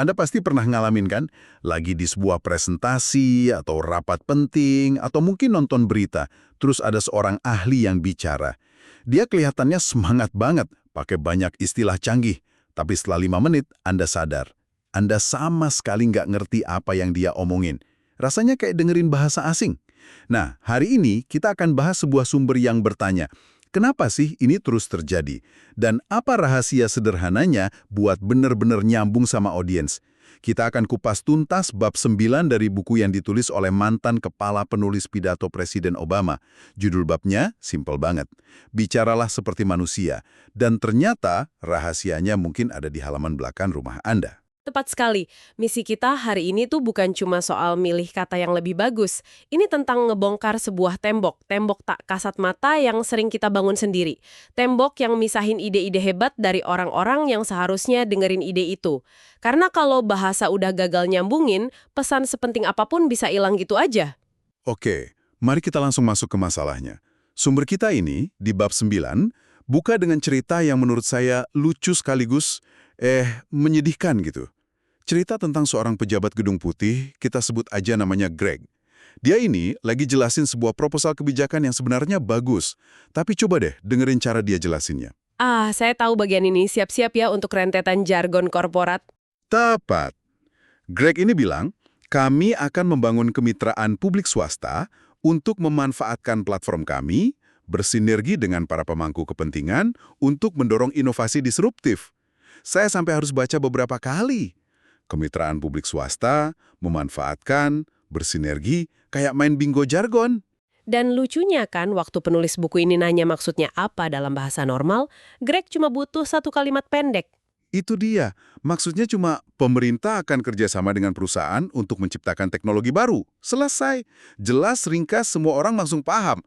Anda pasti pernah ngalamin kan? Lagi di sebuah presentasi, atau rapat penting, atau mungkin nonton berita, terus ada seorang ahli yang bicara. Dia kelihatannya semangat banget, pakai banyak istilah canggih. Tapi setelah 5 menit, Anda sadar. Anda sama sekali nggak ngerti apa yang dia omongin. Rasanya kayak dengerin bahasa asing. Nah, hari ini kita akan bahas sebuah sumber yang bertanya, kenapa sih ini terus terjadi? Dan apa rahasia sederhananya buat benar-benar nyambung sama audiens? Kita akan kupas tuntas bab 9 dari buku yang ditulis oleh mantan kepala penulis pidato Presiden Obama. Judul babnya simpel banget. Bicaralah seperti manusia. Dan ternyata rahasianya mungkin ada di halaman belakang rumah Anda. Tepat sekali. Misi kita hari ini tuh bukan cuma soal milih kata yang lebih bagus. Ini tentang ngebongkar sebuah tembok. Tembok tak kasat mata yang sering kita bangun sendiri. Tembok yang misahin ide-ide hebat dari orang-orang yang seharusnya dengerin ide itu. Karena kalau bahasa udah gagal nyambungin, pesan sepenting apapun bisa hilang gitu aja. Oke, mari kita langsung masuk ke masalahnya. Sumber kita ini, di bab 9, buka dengan cerita yang menurut saya lucu sekaligus menyedihkan gitu. Cerita tentang seorang pejabat Gedung Putih, kita sebut aja namanya Greg. Dia ini lagi jelasin sebuah proposal kebijakan yang sebenarnya bagus. Tapi coba deh dengerin cara dia jelasinnya. Saya tahu bagian ini. Siap-siap ya untuk rentetan jargon korporat. Tepat. Greg ini bilang, kami akan membangun kemitraan publik swasta untuk memanfaatkan platform kami, bersinergi dengan para pemangku kepentingan untuk mendorong inovasi disruptif. Saya sampai harus baca beberapa kali. Kemitraan publik swasta, memanfaatkan, bersinergi, kayak main bingo jargon. Dan lucunya kan, waktu penulis buku ini nanya maksudnya apa dalam bahasa normal, Greg cuma butuh satu kalimat pendek. Itu dia. Maksudnya cuma pemerintah akan kerjasama dengan perusahaan untuk menciptakan teknologi baru. Selesai. Jelas, ringkas, semua orang langsung paham.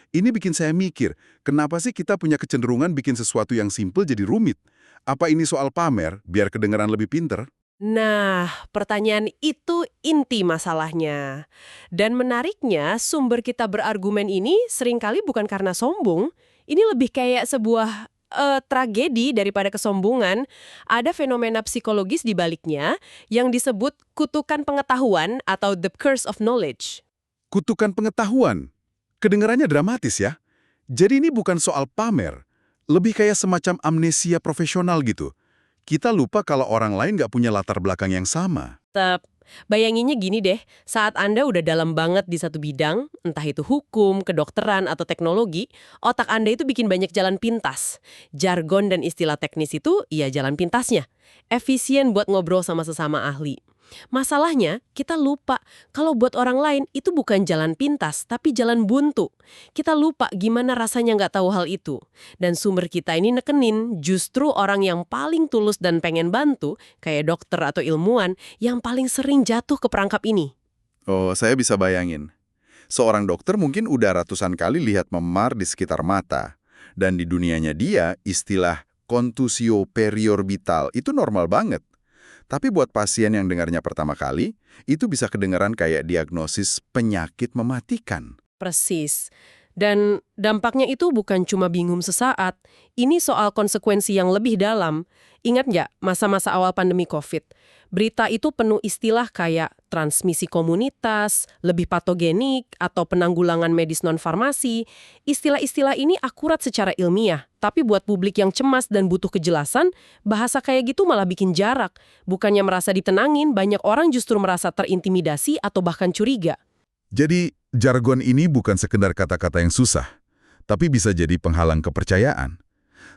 Ini bikin saya mikir, kenapa sih kita punya kecenderungan bikin sesuatu yang simpel jadi rumit? Apa ini soal pamer, biar kedengaran lebih pinter? Nah, pertanyaan itu inti masalahnya. Dan menariknya, sumber kita berargumen ini seringkali bukan karena sombong. Ini lebih kayak sebuah tragedi daripada kesombongan. Ada fenomena psikologis di baliknya yang disebut kutukan pengetahuan atau the curse of knowledge. Kutukan pengetahuan. Kedengarannya dramatis ya. Jadi ini bukan soal pamer. Lebih kayak semacam amnesia profesional gitu. Kita lupa kalau orang lain nggak punya latar belakang yang sama. Bayanginnya gini deh, saat Anda udah dalam banget di satu bidang, entah itu hukum, kedokteran, atau teknologi, otak Anda itu bikin banyak jalan pintas. Jargon dan istilah teknis itu, ya jalan pintasnya. Efisien buat ngobrol sama sesama ahli. Masalahnya, kita lupa kalau buat orang lain itu bukan jalan pintas, tapi jalan buntu. Kita lupa gimana rasanya nggak tahu hal itu. Dan sumber kita ini nekenin justru orang yang paling tulus dan pengen bantu, kayak dokter atau ilmuwan, yang paling sering jatuh ke perangkap ini. Oh, saya bisa bayangin. Seorang dokter mungkin udah ratusan kali lihat memar di sekitar mata. Dan di dunianya dia, istilah kontusio periorbital itu normal banget. Tapi buat pasien yang dengarnya pertama kali, itu bisa kedengaran kayak diagnosis penyakit mematikan. Persis. Dan dampaknya itu bukan cuma bingung sesaat, ini soal konsekuensi yang lebih dalam. Ingat nggak masa-masa awal pandemi COVID? Berita itu penuh istilah kayak transmisi komunitas, lebih patogenik, atau penanggulangan medis non-farmasi. Istilah-istilah ini akurat secara ilmiah, tapi buat publik yang cemas dan butuh kejelasan, bahasa kayak gitu malah bikin jarak. Bukannya merasa ditenangin, banyak orang justru merasa terintimidasi atau bahkan curiga. Jadi, jargon ini bukan sekedar kata-kata yang susah, tapi bisa jadi penghalang kepercayaan.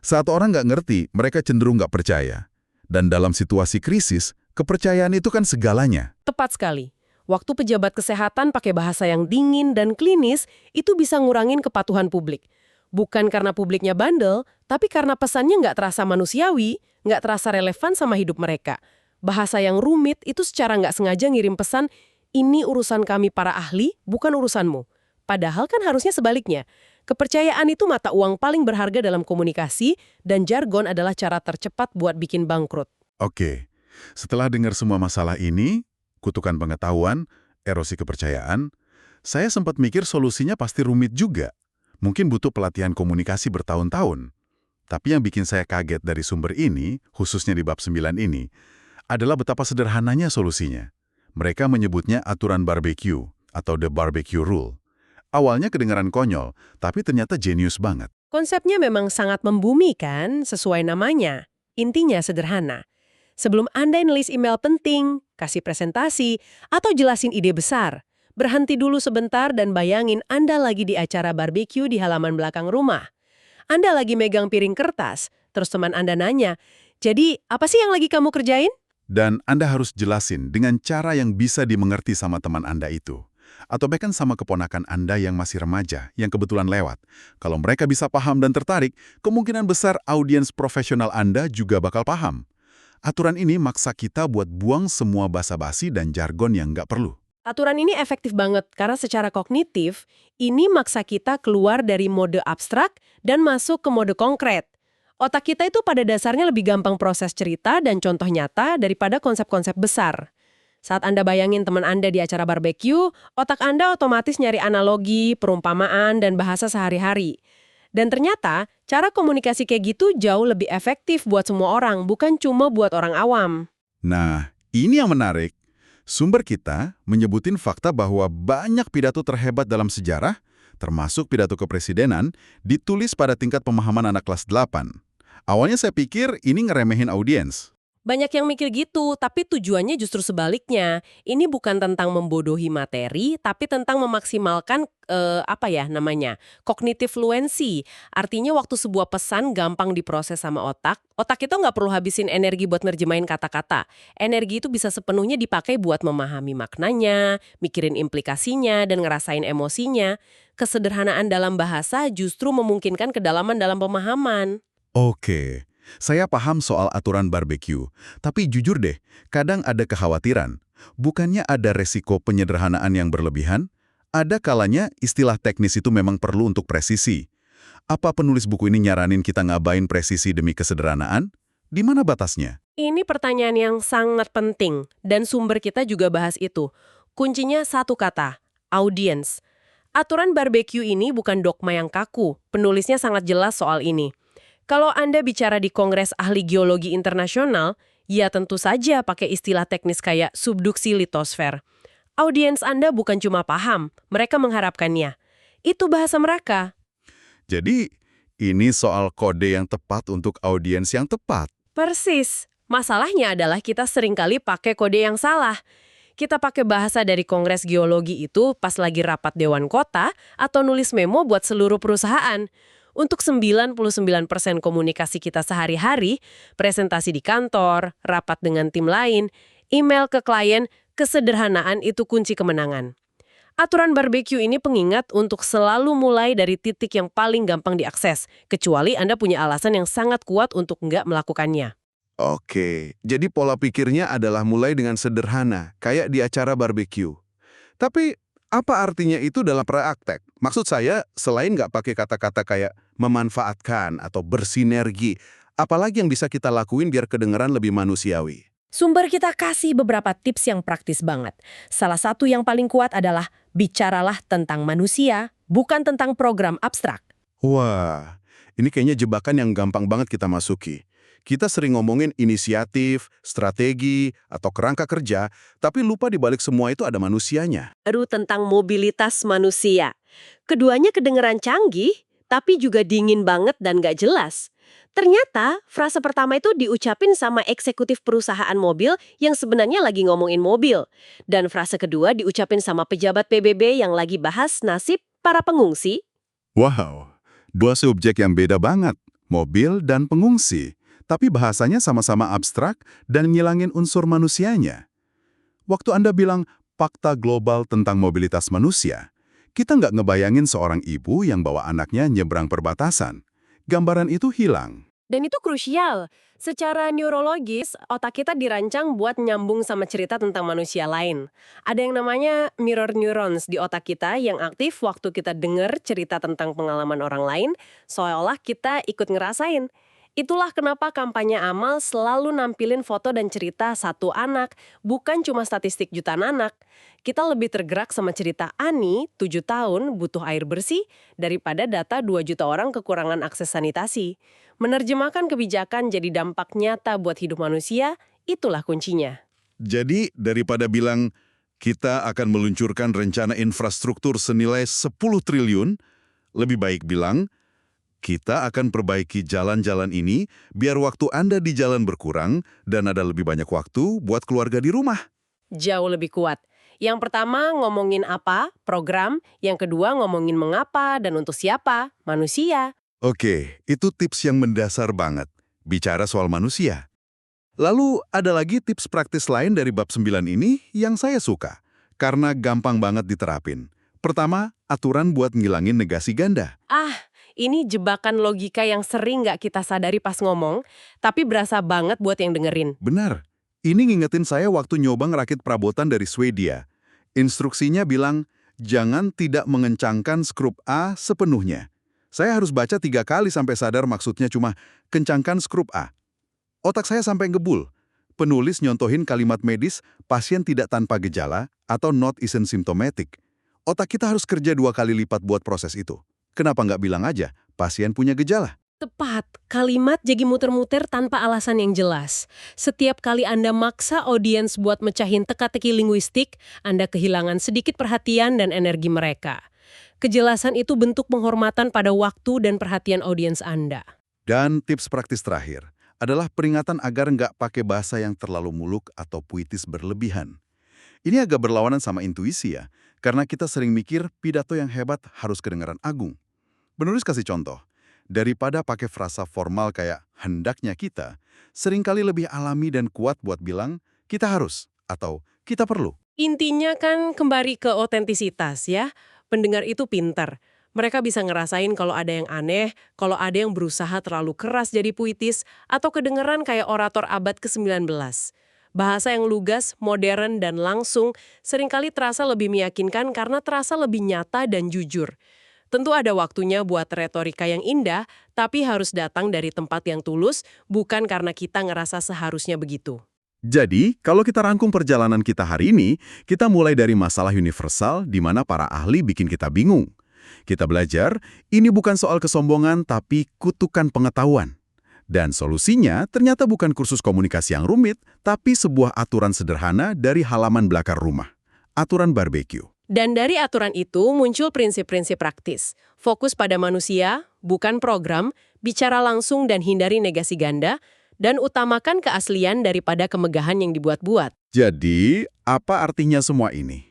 Saat orang nggak ngerti, mereka cenderung nggak percaya. Dan dalam situasi krisis, kepercayaan itu kan segalanya. Tepat sekali. Waktu pejabat kesehatan pakai bahasa yang dingin dan klinis, itu bisa ngurangin kepatuhan publik. Bukan karena publiknya bandel, tapi karena pesannya nggak terasa manusiawi, nggak terasa relevan sama hidup mereka. Bahasa yang rumit itu secara nggak sengaja ngirim pesan, ini urusan kami para ahli, bukan urusanmu. Padahal kan harusnya sebaliknya. Kepercayaan itu mata uang paling berharga dalam komunikasi, dan jargon adalah cara tercepat buat bikin bangkrut. Oke, setelah dengar semua masalah ini, kutukan pengetahuan, erosi kepercayaan, saya sempat mikir solusinya pasti rumit juga. Mungkin butuh pelatihan komunikasi bertahun-tahun. Tapi yang bikin saya kaget dari sumber ini, khususnya di bab 9 ini, adalah betapa sederhananya solusinya. Mereka menyebutnya aturan barbecue atau the barbecue rule. Awalnya kedengaran konyol, tapi ternyata jenius banget. Konsepnya memang sangat membumi kan, sesuai namanya. Intinya sederhana. Sebelum Anda nulis email penting, kasih presentasi, atau jelasin ide besar, berhenti dulu sebentar dan bayangin Anda lagi di acara barbecue di halaman belakang rumah. Anda lagi megang piring kertas, terus teman Anda nanya, "Jadi, apa sih yang lagi kamu kerjain?" Dan Anda harus jelasin dengan cara yang bisa dimengerti sama teman Anda itu. Atau bahkan sama keponakan Anda yang masih remaja, yang kebetulan lewat. Kalau mereka bisa paham dan tertarik, kemungkinan besar audiens profesional Anda juga bakal paham. Aturan ini maksa kita buat buang semua basa-basi dan jargon yang nggak perlu. Aturan ini efektif banget karena secara kognitif, ini maksa kita keluar dari mode abstrak dan masuk ke mode konkret. Otak kita itu pada dasarnya lebih gampang proses cerita dan contoh nyata daripada konsep-konsep besar. Saat Anda bayangin teman Anda di acara barbecue, otak Anda otomatis nyari analogi, perumpamaan, dan bahasa sehari-hari. Dan ternyata, cara komunikasi kayak gitu jauh lebih efektif buat semua orang, bukan cuma buat orang awam. Nah, ini yang menarik. Sumber kita menyebutin fakta bahwa banyak pidato terhebat dalam sejarah, termasuk pidato kepresidenan, ditulis pada tingkat pemahaman anak kelas 8. Awalnya saya pikir ini ngeremehin audiens. Banyak yang mikir gitu, tapi tujuannya justru sebaliknya. Ini bukan tentang membodohi materi, tapi tentang memaksimalkan, kognitif fluency. Artinya waktu sebuah pesan gampang diproses sama otak, otak itu nggak perlu habisin energi buat nerjemahin kata-kata. Energi itu bisa sepenuhnya dipakai buat memahami maknanya, mikirin implikasinya, dan ngerasain emosinya. Kesederhanaan dalam bahasa justru memungkinkan kedalaman dalam pemahaman. Oke, saya paham soal aturan barbecue, tapi jujur deh, kadang ada kekhawatiran. Bukannya ada resiko penyederhanaan yang berlebihan? Ada kalanya istilah teknis itu memang perlu untuk presisi. Apa penulis buku ini nyaranin kita ngabain presisi demi kesederhanaan? Di mana batasnya? Ini pertanyaan yang sangat penting, dan sumber kita juga bahas itu. Kuncinya satu kata, audience. Aturan barbecue ini bukan dogma yang kaku, penulisnya sangat jelas soal ini. Kalau Anda bicara di Kongres Ahli Geologi Internasional, ya tentu saja pakai istilah teknis kayak subduksi litosfer. Audiens Anda bukan cuma paham, mereka mengharapkannya. Itu bahasa mereka. Jadi, ini soal kode yang tepat untuk audiens yang tepat. Persis. Masalahnya adalah kita seringkali pakai kode yang salah. Kita pakai bahasa dari Kongres Geologi itu pas lagi rapat Dewan Kota atau nulis memo buat seluruh perusahaan. Untuk 99% komunikasi kita sehari-hari, presentasi di kantor, rapat dengan tim lain, email ke klien, kesederhanaan itu kunci kemenangan. Aturan barbecue ini pengingat untuk selalu mulai dari titik yang paling gampang diakses, kecuali Anda punya alasan yang sangat kuat untuk nggak melakukannya. Oke, jadi pola pikirnya adalah mulai dengan sederhana, kayak di acara barbecue. Tapi, apa artinya itu dalam praktek? Maksud saya, selain nggak pakai kata-kata kayak memanfaatkan atau bersinergi, apalagi yang bisa kita lakuin biar kedengeran lebih manusiawi? Sumber kita kasih beberapa tips yang praktis banget. Salah satu yang paling kuat adalah bicaralah tentang manusia, bukan tentang program abstrak. Wah, ini kayaknya jebakan yang gampang banget kita masuki. Kita sering ngomongin inisiatif, strategi, atau kerangka kerja, tapi lupa di balik semua itu ada manusianya. Baru tentang mobilitas manusia. Keduanya kedengeran canggih, tapi juga dingin banget dan gak jelas. Ternyata, frase pertama itu diucapin sama eksekutif perusahaan mobil yang sebenarnya lagi ngomongin mobil. Dan frase kedua diucapin sama pejabat PBB yang lagi bahas nasib para pengungsi. Wow, dua subjek yang beda banget, mobil dan pengungsi. Tapi bahasanya sama-sama abstrak dan ngilangin unsur manusianya. Waktu Anda bilang fakta global tentang mobilitas manusia, kita nggak ngebayangin seorang ibu yang bawa anaknya nyebrang perbatasan. Gambaran itu hilang. Dan itu krusial. Secara neurologis, otak kita dirancang buat nyambung sama cerita tentang manusia lain. Ada yang namanya mirror neurons di otak kita yang aktif waktu kita dengar cerita tentang pengalaman orang lain, seolah-olah kita ikut ngerasain. Itulah kenapa kampanye amal selalu nampilin foto dan cerita satu anak, bukan cuma statistik jutaan anak. Kita lebih tergerak sama cerita Ani, 7 tahun, butuh air bersih, daripada data 2 juta orang kekurangan akses sanitasi. Menerjemahkan kebijakan jadi dampak nyata buat hidup manusia, Itulah kuncinya. Jadi daripada bilang kita akan meluncurkan rencana infrastruktur senilai 10 triliun, lebih baik bilang kita akan perbaiki jalan-jalan ini biar waktu Anda di jalan berkurang dan ada lebih banyak waktu buat keluarga di rumah. Jauh lebih kuat. Yang pertama ngomongin apa, program. Yang kedua ngomongin mengapa dan untuk siapa, manusia. Oke, itu tips yang mendasar banget. Bicara soal manusia. Lalu ada lagi tips praktis lain dari bab 9 ini yang saya suka. Karena gampang banget diterapin. Pertama, aturan buat ngilangin negasi ganda. Ini jebakan logika yang sering nggak kita sadari pas ngomong, tapi berasa banget buat yang dengerin. Benar. Ini ngingetin saya waktu nyoba ngerakit perabotan dari Swedia. Instruksinya bilang, jangan tidak mengencangkan skrup A sepenuhnya. Saya harus baca 3 kali sampai sadar maksudnya cuma kencangkan skrup A. Otak saya sampai ngebul. Penulis nyontohin kalimat medis, pasien tidak tanpa gejala atau not isn't symptomatic. Otak kita harus kerja 2 kali lipat buat proses itu. Kenapa nggak bilang aja, pasien punya gejala? Tepat, kalimat jadi muter-muter tanpa alasan yang jelas. Setiap kali Anda maksa audiens buat mecahin teka-teki linguistik, Anda kehilangan sedikit perhatian dan energi mereka. Kejelasan itu bentuk penghormatan pada waktu dan perhatian audiens Anda. Dan tips praktis terakhir adalah peringatan agar nggak pakai bahasa yang terlalu muluk atau puitis berlebihan. Ini agak berlawanan sama intuisi ya, karena kita sering mikir pidato yang hebat harus kedengaran agung. Penulis kasih contoh, daripada pakai frasa formal kayak hendaknya kita, seringkali lebih alami dan kuat buat bilang kita harus atau kita perlu. Intinya kan kembali ke otentisitas ya. Pendengar itu pintar. Mereka bisa ngerasain kalau ada yang aneh, kalau ada yang berusaha terlalu keras jadi puitis, atau kedengeran kayak orator abad ke-19. Bahasa yang lugas, modern, dan langsung seringkali terasa lebih meyakinkan karena terasa lebih nyata dan jujur. Tentu ada waktunya buat retorika yang indah, tapi harus datang dari tempat yang tulus, bukan karena kita ngerasa seharusnya begitu. Jadi, kalau kita rangkum perjalanan kita hari ini, kita mulai dari masalah universal di mana para ahli bikin kita bingung. Kita belajar, ini bukan soal kesombongan tapi kutukan pengetahuan. Dan solusinya ternyata bukan kursus komunikasi yang rumit, tapi sebuah aturan sederhana dari halaman belakang rumah. Aturan barbeque. Dan dari aturan itu muncul prinsip-prinsip praktis. Fokus pada manusia, bukan program, bicara langsung dan hindari negasi ganda, dan utamakan keaslian daripada kemegahan yang dibuat-buat. Jadi, apa artinya semua ini?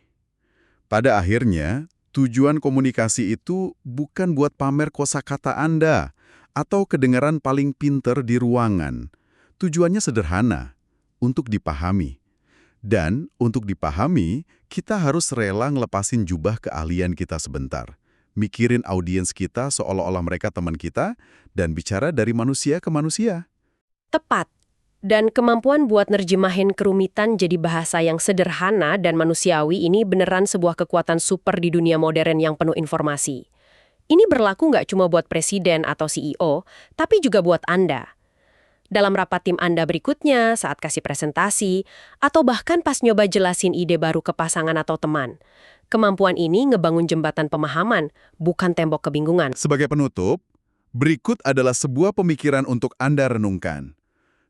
Pada akhirnya, tujuan komunikasi itu bukan buat pamer kosakata Anda atau kedengaran paling pinter di ruangan. Tujuannya sederhana, untuk dipahami. Dan untuk dipahami, kita harus rela ngelepasin jubah keahlian kita sebentar. Mikirin audiens kita seolah-olah mereka teman kita, dan bicara dari manusia ke manusia. Tepat. Dan kemampuan buat nerjemahin kerumitan jadi bahasa yang sederhana dan manusiawi ini beneran sebuah kekuatan super di dunia modern yang penuh informasi. Ini berlaku nggak cuma buat presiden atau CEO, tapi juga buat Anda. Dalam rapat tim Anda berikutnya, saat kasih presentasi, atau bahkan pas nyoba jelasin ide baru ke pasangan atau teman. Kemampuan ini ngebangun jembatan pemahaman, bukan tembok kebingungan. Sebagai penutup, berikut adalah sebuah pemikiran untuk Anda renungkan.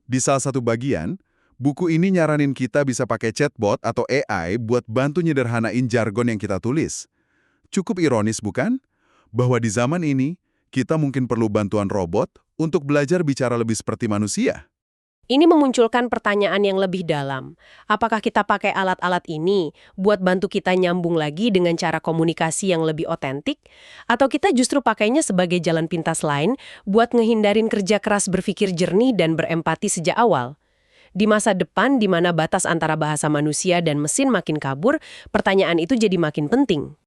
Di salah satu bagian, buku ini nyaranin kita bisa pakai chatbot atau AI buat bantu nyederhanain jargon yang kita tulis. Cukup ironis bukan? Bahwa di zaman ini, kita mungkin perlu bantuan robot untuk belajar bicara lebih seperti manusia. Ini memunculkan pertanyaan yang lebih dalam. Apakah kita pakai alat-alat ini buat bantu kita nyambung lagi dengan cara komunikasi yang lebih otentik? Atau kita justru pakainya sebagai jalan pintas lain buat ngehindarin kerja keras berpikir jernih dan berempati sejak awal? Di masa depan di mana batas antara bahasa manusia dan mesin makin kabur, pertanyaan itu jadi makin penting.